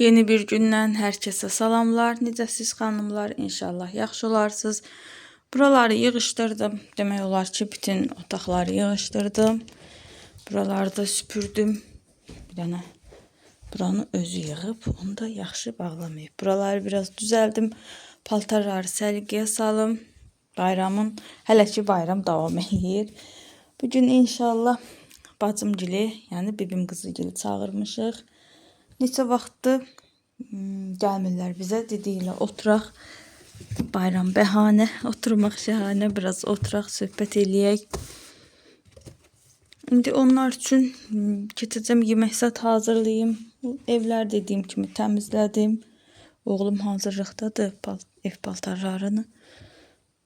Yeni bir gündən hər kəsə salamlar. Necəsiz xanımlar? İnşallah yaxşı olarsınız. Buraları yığışdırdım. Demək olar ki, bütün otaqları yığışdırdım. Buraları da süpürdüm. Bir dənə buranı özü yığıb, onu da yaxşı bağlamayıb. Buraları biraz düzəldim. Paltarları səliqəyə salım. Bayramın, hələ ki bayram davam edir. Bugün inşallah bacımgili, yəni bibim qızıgili çağırmışıq. Neçə vaxtdır gəlmirlər bizə, dediklər oturaq. Bayram bəhanə, oturmaq şəhanə, biraz oturaq, söhbət eləyək. İndi onlar üçün keçəcəm yemək zat hazırlayayım. Evlər dediyim kimi təmizlədim. Oğlum hazırlıqdadır, ev paltarlarını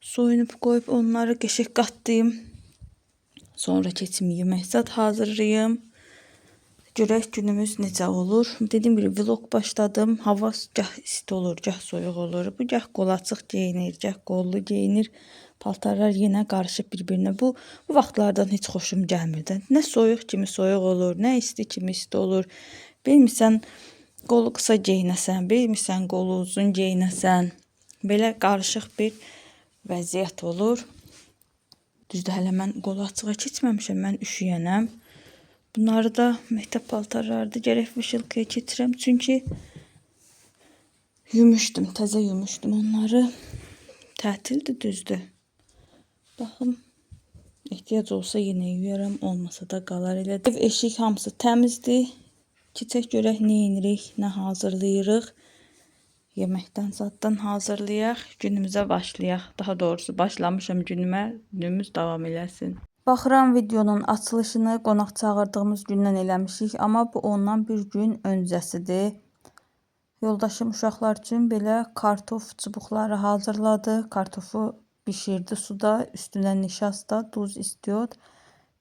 soyunub qoyub onları qəşəng qatlayım. Sonra keçim yemək zat hazırlayayım. Görək günümüz necə olur. Dediyim gibi vlog başladım. Hava gah isti olur, gah soyuq olur. Bu gah qol açıq geyinir, gah qollu geyinir. Paltarlar yenə qarışıb bir-birinə. Bu vaxtlardan heç xoşum gəlmirdi. Nə soyuq kimi soyuq olur, nə isti kimi isti olur. Bilmirsən qolu qısa geyinəsən, bilmirsən qolu uzun geyinəsən. Belə qarışıq bir vəziyyət olur. Düzdür, hələ mən qolu açığa keçməmişəm, mən üşüyənəm. Bunları da məktəb paltarlardı, gərək vışılkaya keçirəm. Çünki yumuşdum, təzə yumuşdum onları. Tətildir, düzdür. Baxım, ehtiyac olsa yenə yuyarım, olmasa da qalar elə. Ev eşik hamısı təmizdir. Keçək görək nə edirik, nə hazırlayırıq. Yeməkdən zaddan hazırlayaq, günümüzə başlayaq. Daha doğrusu başlamışam günümə, günümüz davam eləsin. Baxıram videonun açılışını qonaq çağırdığımız gündən eləmişik, amma bu ondan bir gün öncəsidir. Yoldaşım uşaqlar üçün belə kartof çubuqları hazırladı. Kartofu bişirdi suda, üstünə nişasta, duz istiyor.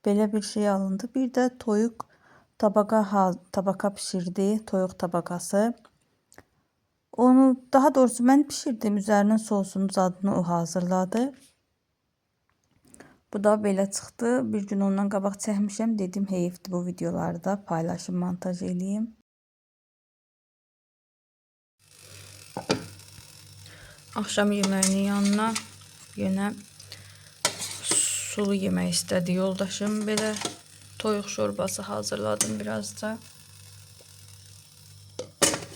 Belə bir şey alındı. Bir də toyuq tabaka pişirdi, toyuq tabakası. Onu daha doğrusu mən pişirdim, üzərinin sosunu, zadını o hazırladı. Bu da belə çıxdı. Bir gün ondan qabaq çəkmişəm. Dedim heyifdir bu videoları da paylaşım, montaj eləyim. Axşam yeməyinin yanına yenə sulu yemək istədi yoldaşım. Belə toyuq şorbası hazırladım birazca.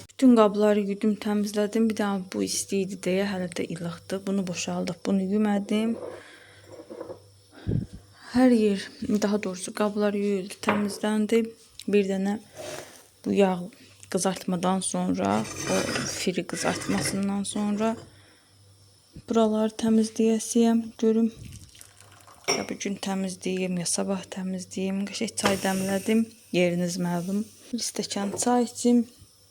Bütün qabları yudım, təmizlədim. Bir daha bu isti idi deyə, hələ də ilıqdır. Bunu boşaldıb, bunu yumədim. Hər yer, daha doğrusu qablar yuyuldu, təmizləndi. Bir dənə bu yağ qızartmadan sonra, o firi qızartmasından sonra buraları təmizləyəsiyəm. Görüm, ya bugün təmizləyim, ya sabah təmizləyim. Qəşəng çay dəmlədim, yeriniz məlum. Bir stəkan çay içim.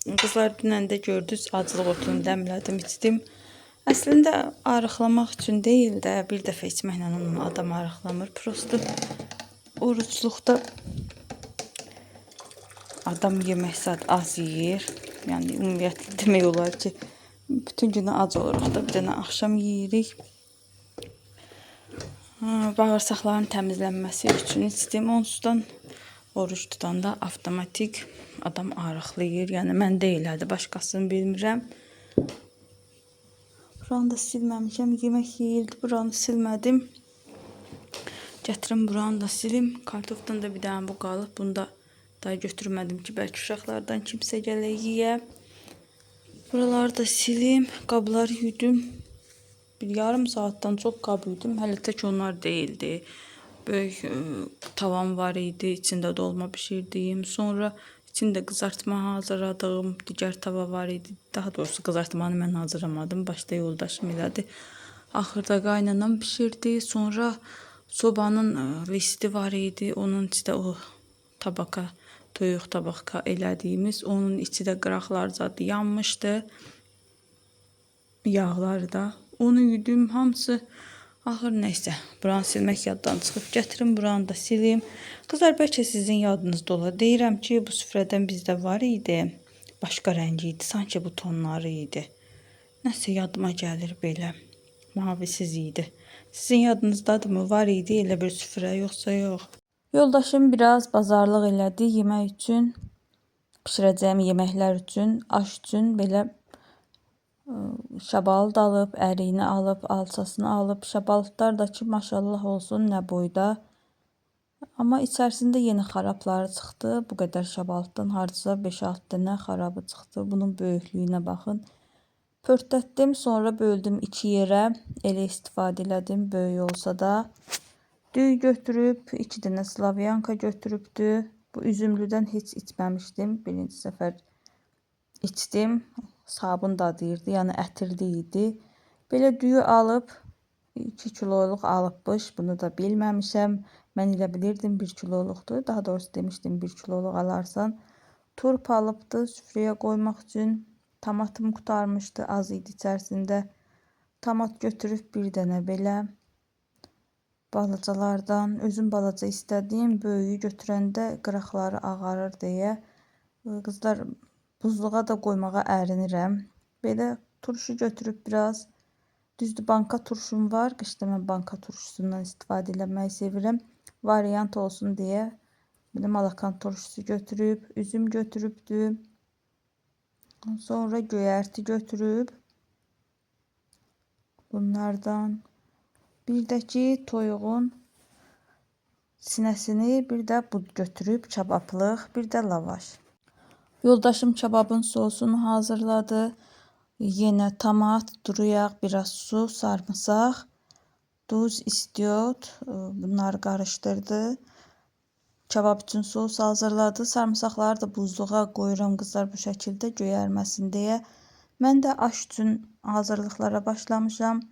Qızlar dünən də gördünüz, acılıq otunu dəmlədim, içdim. Əslində arıqlamaq üçün deyil də, bir dəfə içməklə onun adam arıqlamır. Prosto oruçluqda adam yemək zat az yeyir. Yəni ümumiyyətlə demək olar ki, bütün günü ac oluruq da, bir dənə axşam yeyirik. Bağırsaqların təmizlənməsi üçün içdim. Onsuzdan oruç tutanda avtomatik adam arıqlayır. Yəni mən deyilədi, başqasını bilmirəm. Buranı da silməmişəm, yemək yeyildi, buranı silmədim. Gətirim buranı da silim. Kartofdan da bir dənə bu qalıb, bunu da daha götürmədim ki, bəlkə uşaqlardan kimsə gələ yeyə. Buraları da silim, qabları yudum. Bir yarım saatdan çox qab yudum, hələ tək onlar deyildi. Böyük tavam var idi, içində dolma pişirdiyim, sonra İçində qızartma hazırladığım digər tava var idi. Daha doğrusu qızartmanı mən hazırlamadım. Başda yoldaşım elədi. Axırda qaynanam pişirdi. Sonra sobanın listi var idi. Onun içində o tabaka, toyuq tabaka elədiyimiz. Onun içi də qıraqlar zadı yanmışdı. Yağlar da. Onu yudum hamısı. Axır neysə, buranı silmək yaddan çıxıb, gətirim buranı da silim. Qızlar, bəlkə sizin yadınızda ola. Deyirəm ki, bu süfrədən bizdə var idi. Başqa rəngi idi, sanki bu tonları idi. Nəsə yadıma gəlir belə. Mavisiz idi. Sizin yadınızdadır mı? Var idi elə bir süfrə, yoxsa yox? Yoldaşım biraz bazarlıq elədi yemək üçün. bişirəcəyim yeməklər üçün, aş üçün belə şabalıd alıb, əriyini alıb, alçasını alıb. Şabalıdlar da ki, maşallah olsun, nə boyda. Amma içərisində yenə xarabları çıxdı. Bu qədər şabalıddan hardasa 5-6 dənə xarabı çıxdı. Bunun böyüklüyünə baxın. Pörtdətdim, sonra böldüm 2 yerə. Elə istifadə elədim, böyük olsa da. Düy götürüb, 2 dənə slavyanka götürübdü. Bu üzümlüdən heç içməmişdim. Birinci səfər içdim. Sabun dadıyırdı, yəni ətirli idi. Belə düyü alıb, 2 kiloluq alıbmış. Bunu da bilməmişəm. Mən elə bilirdim 1 kiloluqdur. Daha doğrusu demişdim 1 kiloluq alarsan. Turp alıbdı süfrəyə qoymaq üçün. Tomatım qurtarmışdı, az idi içərisində. Tomat götürüb bir dənə belə balacalardan. Özüm balaca istədiyim, böyüyü götürəndə qıraqları ağarır deyə. Qızlar, buzluğa da qoymağa ərinirəm. Belə turşu götürüb biraz. Düzdür, banka turşum var. Qışda mən banka turşusundan istifadə eləməyi sevirəm. Variant olsun deyə. Belə malakan turşusu götürüb, üzüm götürübdü. Sonra göyərti götürüb. Bunlardan bir də ki, toyuğun sinəsini, bir də bud götürüb, kabablıq, bir də lavaş. Yoldaşım kababın sosunu hazırladı. Yenə tomat, duru yağ, biraz su, sarımsaq, duz, istiot, bunları qarışdırdı. Kabab üçün sos hazırladı. Sarımsaqları da buzluğa qoyuram qızlar bu şəkildə göyərməsin deyə. Mən də aş üçün hazırlıqlara başlamışam.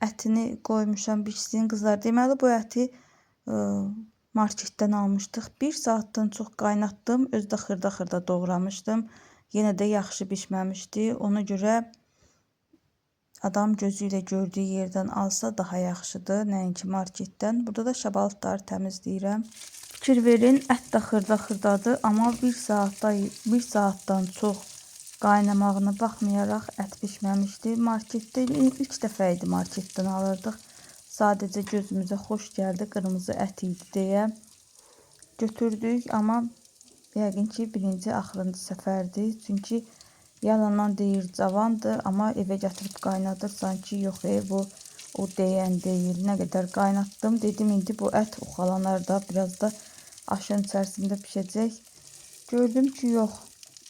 Ətini qoymuşam bişsin qızlar. Deməli bu əti marketdən almışdıq. 1 saatdan çox qaynatdım. Özdə xırda-xırda doğramışdım. Yenə də yaxşı bişməmişdi. Ona görə adam gözü ilə gördüyü yerdən alsa daha yaxşıdır. Nəinki marketdən. Burada da şabalıdları təmizləyirəm. Fikir verin, ət də xırda-xırdadır. Amma 1 saatdan çox qaynamağına baxmayaraq ət bişməmişdi. Marketdə ilk dəfə idi marketdən alırdıq. Sadəcə gözümüzə xoş gəldi, qırmızı ət idi deyə götürdük. Amma yəqin ki, birinci axırıncı səfərdir. Çünki yalandan deyir cavandır, amma evə gətirib qaynadır. Sanki yox, bu o deyən deyil. Nə qədər qaynatdım. Dedim, indi bu ət uxalanar da, biraz da aşın içərisində pişəcək. Gördüm ki, yox.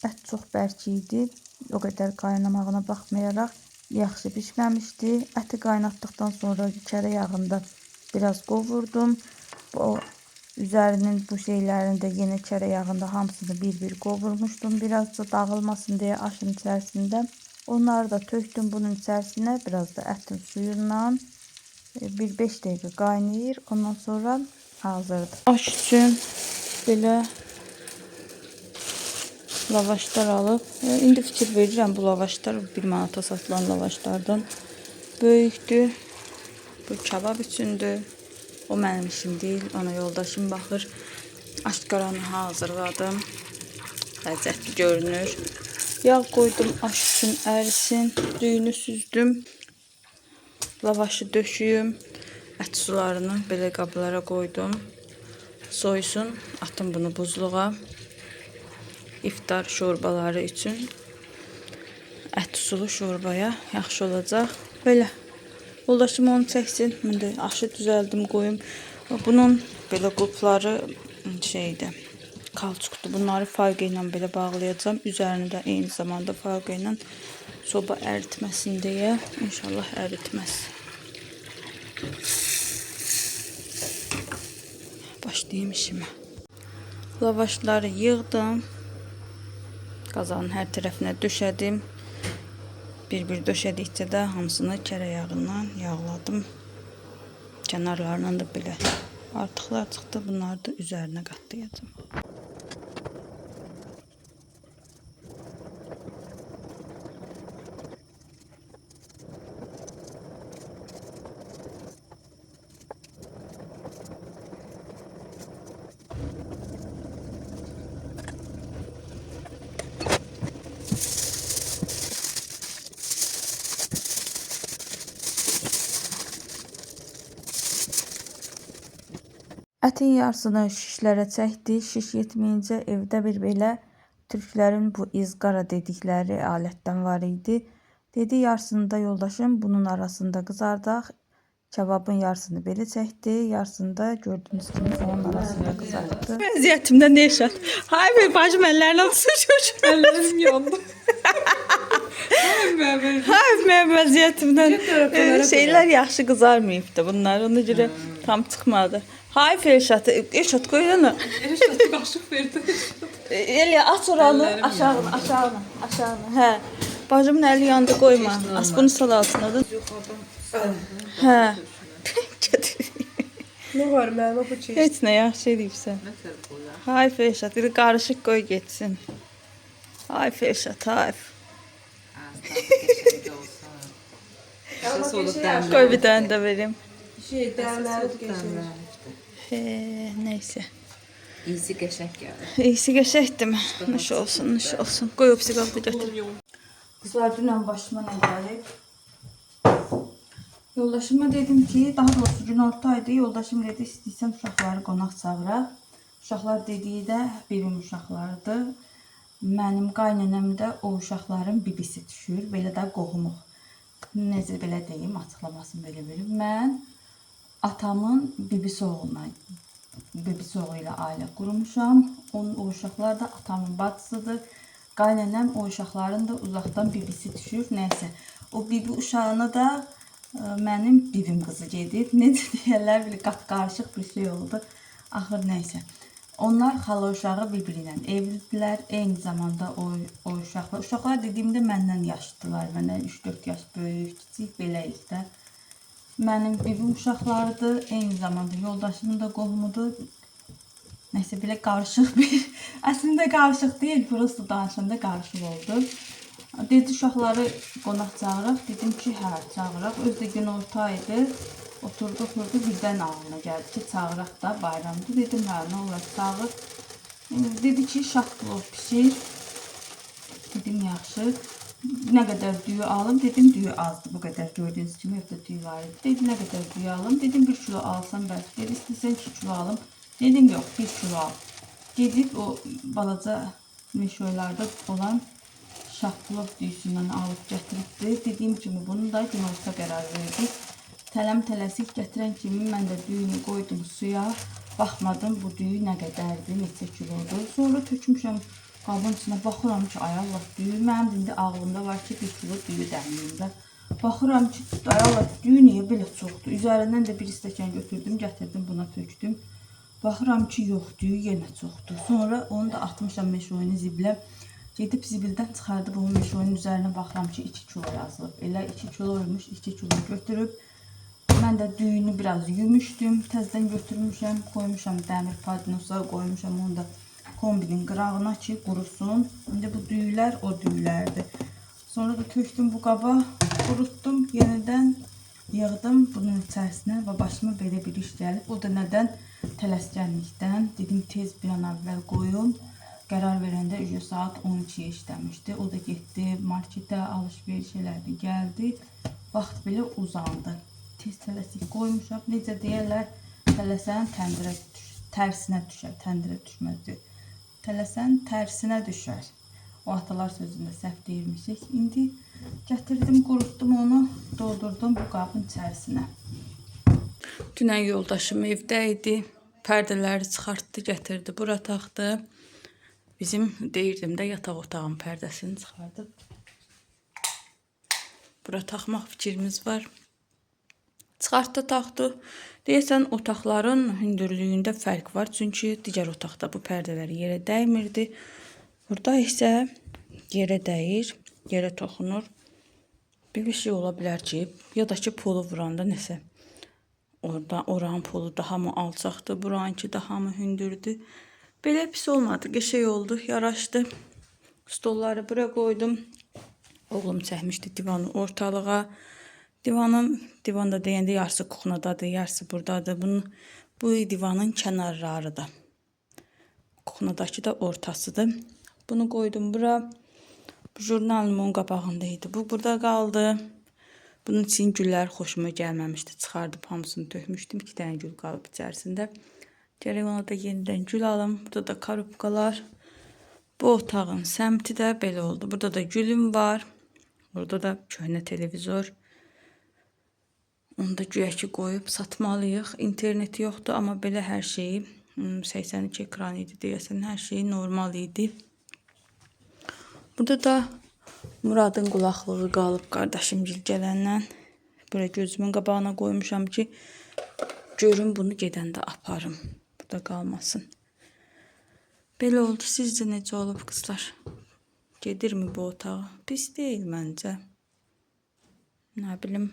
Ət çox bərk idi. O qədər qaynamağına baxmayaraq yaxşı bişməmişdi. Əti qaynatdıqdan sonra kərə yağında biraz qovurdum. O üzərinin bu şeylərində yenə kərə yağında hamısını bir-bir qovurmuşdum. Biraz da dağılmasın deyə aşın içərisində. Onları da tökdüm bunun içərisinə. Biraz da ətin suyundan. Bir 5 dəqiqə qaynayır. Ondan sonra hazırdır. Aş üçün belə lavaşlar alıb. İndi fikir verirəm bu lavaşlar 1 manata satılan lavaşlardan böyükdür. Bu kabab üçündür. O mənim işim deyil. Ona yoldaşım baxır. Aşqaranı hazırladım. Ləzzətli görünür. Yağ qoydum aş üçün ərisin. Düyünü süzdüm. Lavaşı döşüyüm. Ət sularını belə qablara qoydum. Soysun. Atım bunu buzluğa. İftar şorbaları üçün ət sulu şorbaya yaxşı olacaq. Belə. Yoldaşım onu çəksin. Mən də aşı düzəldim, qoyum. Bunun belə qulpları şeydir, kalçukdur. Bunları falqa ilə belə bağlayacağım. Üzərini də eyni zamanda falqa ilə soba əritməsin deyə. İnşallah əritməz. Başlayayım işimə. Lavaşları yığdım. Qazanın hər tərəfinə döşədim. Bir-bir döşədikcə də hamısını kərə yağından yağladım. Kənarlarından da belə artıqlar çıxdı. Bunları da üzərinə qatlayacağım. Ətin yarısını şişlərə çəkdik. Şiş yetməyincə evdə bir belə Türklərin bu izqara dedikləri alətdən var idi. Dedi yarısını da yoldaşım bunun arasında qızardaq. Kebabın yarısını belə çəkdi, yarısını da gördüğünüz kimi onun arasında qızartdı. Vəziyyətimdə ne yaşat? Hayır, bacım əllərini tutuşur. Ellerim yandı. Hayır, mənim vəziyyətimdən şeylər yaxşı qızarmayıb da bunlar. Ona görə tam çıxmadı. Hayır, Elşad qoy onu. Elşad qaşıq verdi. Elə aç oranı, aşağını. Hə. Bacımın əli yandı, qoyma. As bunu sal altına da. Hə. Ne var mənim o çeşit? Heç nə yaxşı edibsən. Hayır, Elşad, bir qarışıq qoy getsin. Hayır, Elşad, hayır. Qoy bir dənə də verim. Dəmləri geçiyor. Neyse. İyisi qəşəng gəlir. İyisi qəşəkdir mi? Nuş olsun, nuş olsun. Qoy o pisi qaldı götür. Qızlar dünən başıma nə gəlib? Yoldaşıma dedim ki, daha doğrusu günorta idi. Yoldaşım dedi, istəyirsən uşaqları qonaq çağıraq. Uşaqlar dediyi də bibim uşaqlardır. Mənim qaynanəm də o uşaqların bibisi düşür. Belə də qohumuq. Necə belə deyim, açıqlamasını belə verim. Mən atamın bibisi oğlu ilə ailə qurmuşam. Onun o uşaqlar da atamın bacısıdır. Qaynanəm o uşaqların da uzaqdan bibisi düşür. Nəysə, o bibi uşağına da mənim bibim qızı gedib. Necə deyərlər, belə qarışıq bir şey oldu. Axır nəysə. Onlar xala uşağı bir-biri ilə evlidirlər. Eyni zamanda o uşaqlar dediyimdə məndən yaşlıdılar. Məndən 3-4 yaş böyük, kiçik beləyik də. Mənim bibim uşaqlarıdır. Eyni zamanda yoldaşımın da qohumudur. Nəysə belə qarışıq bir, əslində qarışıq deyil, prosto danışanda qarışıq oldu. Dedi uşaqları qonaq çağıraq. Dedim ki, hə, çağıraq. Özdə günorta idi. Oturduq, birdən ağlına gəldi ki, çağıraq da bayramdır. Dedim, hə, nə olar, çağır. Dedi ki, şah plov pişir. Dedim, yaxşı. Nə qədər düyü alım? Dedim, düyü azdır. Bu qədər gördüyünüz kimi evdə düyü var idi. Dedi, nə qədər düyü alım? Dedim, 1 kilo alsam bəlkə. Dedi, istəyirsən 2 kilo alım. Dedim, yox, 1 kilo al. Gedib o balaca meşoylarda olan şahplov düyüsündən alıb gətiribdi. Dediyim kimi bunu da günorta qərar verdik. Tələm-tələsik gətirən kimi mən də düyünü qoydum suya. Baxmadım bu düyü nə qədərdir, neçə kilodur. Sonra tökmüşəm qabın içine, baxıram ki, ay Allah, düyü mənim indi ağlımda var ki, 1 kilo düyü dəmliyimdə. Baxıram ki, ay Allah, düyü niyə belə çoxdur? Üzərindən də bir stəkan götürdüm, gətirdim, buna tökdüm. Baxıram ki, yox, düyü yenə çoxdur. Sonra onu da atmışam meşoyunu zibilə. Gedib zibildən çıxardıb onu meşoyunun üzərinə baxıram ki, 2 kilo yazılıb. Elə 2 kiloymuş, 2 kilo götürüb. Mən də düyünü biraz yumuşdum, təzdən götürmüşəm, qoymuşam dəmir padnosa, qoymuşam onu da kombinin qırağına ki, qurusun. İndi bu düyülər o düyülərdir. Sonra da tökdüm bu qaba, qurutdum, yenidən yığdım bunun içərisinə və başıma belə bir iş gəlib. O da nədən? Tələskənlikdən. Dedim, tez bir an əvvəl qoyum. Qərar verəndə saat 12 işləmişdi. O da getdi, marketə alış-veriş elədi, gəldi. Vaxt belə uzandı. Tez tələsik qoymuşam. Necə deyərlər, tələsən tərsinə düşər, təndirə düşməzdir. Tələsən tərsinə düşər. O atalar sözündə səhv deyirmişik. İndi gətirdim, qurutdum onu, doldurdum bu qabın içərisinə. Dünən yoldaşım evdə idi. Pərdələri çıxartdı, gətirdi, bura taxdı. Bizim deyirdim də yataq otağın pərdəsini çıxardıb. Bura taxmaq fikrimiz var. Çıxartdı, taxdı. Deyəsən, otaqların hündürlüyündə fərq var. Çünki digər otaqda bu pərdələr yerə dəymirdi. Burada isə yerə dəyir, yerə toxunur. Bir şey ola bilər ki, ya da ki, polu vuranda nəsə. Oranın polu daha mı alçaqdır, buranınki daha mı hündürdür. Belə pis olmadı, qəşəng oldu, yaraşdı. Stolları bura qoydum. Oğlum çəkmişdi divanı ortalığa. Divanda deyəndə yarısı kuxnadadır, yarısı buradadır. Bu divanın kənarları da. Kuxnadakı da ortasıdır. Bunu qoydum bura. Bu jurnalım onun qabağındaydı. Bu burada qaldı. Bunun için güllər xoşuma gəlməmişdi. Çıxardıb hamısını tökmüşdüm. 2 dənə gül qalıb içərisində. Gərək ona da yenidən gül alım. Burada da karupkalar. Bu otağın səmti də belə oldu. Burada da gülüm var. Burada da köhnə televizor. Onu da güya ki qoyub satmalıyıq. İnterneti yoxdur, amma belə hər şeyi 82 ekran idi deyəsən, hər şey normal idi. Burada da Muradın qulaqlığı qalıb qardaşımgil gələndən. Buraya gözümün qabağına qoymuşam ki, görüm bunu gedəndə aparım. Burada qalmasın. Belə oldu. Sizcə necə olub qızlar? Gedirmi bu otağa? Pis deyil məncə. Nə bilim.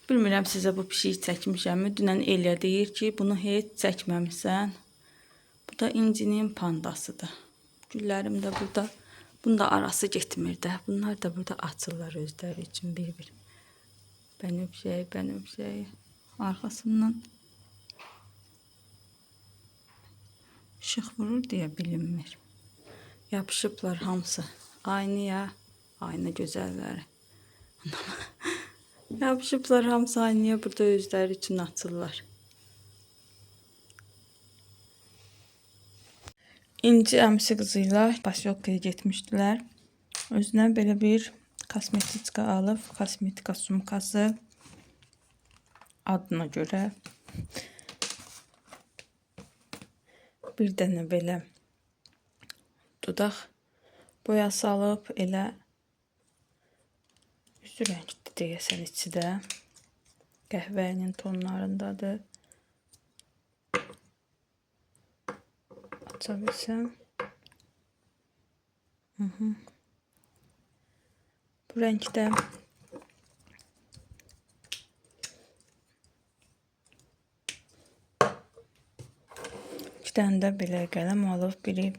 Bilmirəm sizə bu pişiyi çəkmişəmmi? Dünən Elya deyir ki, bunu heç çəkməmişsən. Bu da İncinin pandasıdır. Güllərim də burada. Bunun da arası getmir də. Bunlar da burada açırlar özləri üçün bir-bir. Bənövşəyi. Arxasından işıq vurur deyə bilinmir. Yapışıblar hamısı. Aynaya, ayna gözəlləri. Yapışıblar hamısı aynaya, burada özləri üçün açırlar. İnci əmsi qızıyla Pasiyokkaya getmişdilər. Özünə belə bir kosmetika alıb, kosmetika sumkası adına görə. Bir dənə belə dodaq boyası alıb, elə üzü rəngli deyəsən içi də. Qəhvəyinin tonlarındadır. Aça bilsəm. Bu rəngdə iki dənə də belə qələm alıb, biri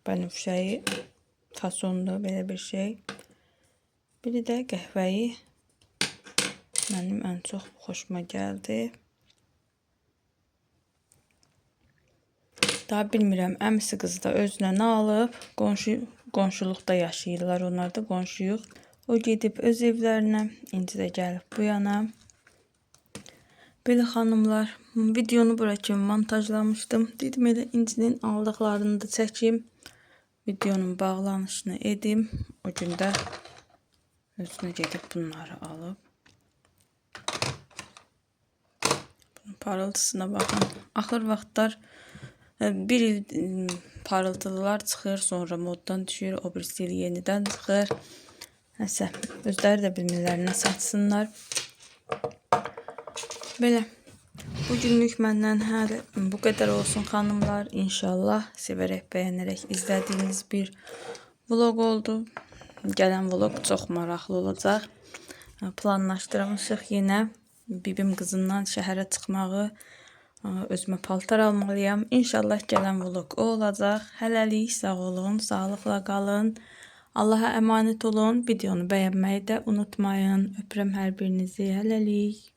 bənövşəyi fasonlu belə bir şey. Biri də qəhvəyi. Mənim ən çox xoşuma gəldi. Daha bilmirəm, əmsi qızı da özünə nə alıb, qonşuluqda yaşayırlar, onlar da qonşuyuq. O gedib öz evlərinə, İnci də gəlib bu yana. Belə xanımlar, videonu bura kimi montajlamışdım. Dedim elə İncinin aldıqlarını da çəkim, videonun bağlanışını edim. O gün də özünə gedib bunları alıb. Bunun parıltısına baxın. Axır vaxtlar bir il parıltılar çıxır, sonra moddan düşür, o birisi il yenidən çıxır. Nəsə, özləri də bilmirlər nə satsınlar. Belə, bugünlük məndən bu qədər olsun xanımlar. İnşallah sevərək, bəyənərək izlədiyiniz bir vlog oldu. Gələn vlog çox maraqlı olacaq. Planlaşdırmışıq yenə bibim qızından şəhərə çıxmağı. Özümə paltar almalıyam. İnşallah gələn vlog o olacaq. Hələlik sağ olun, sağlıqla qalın. Allaha əmanət olun. Videonu bəyənməyi də unutmayın. Öpürəm hər birinizi. Hələlik.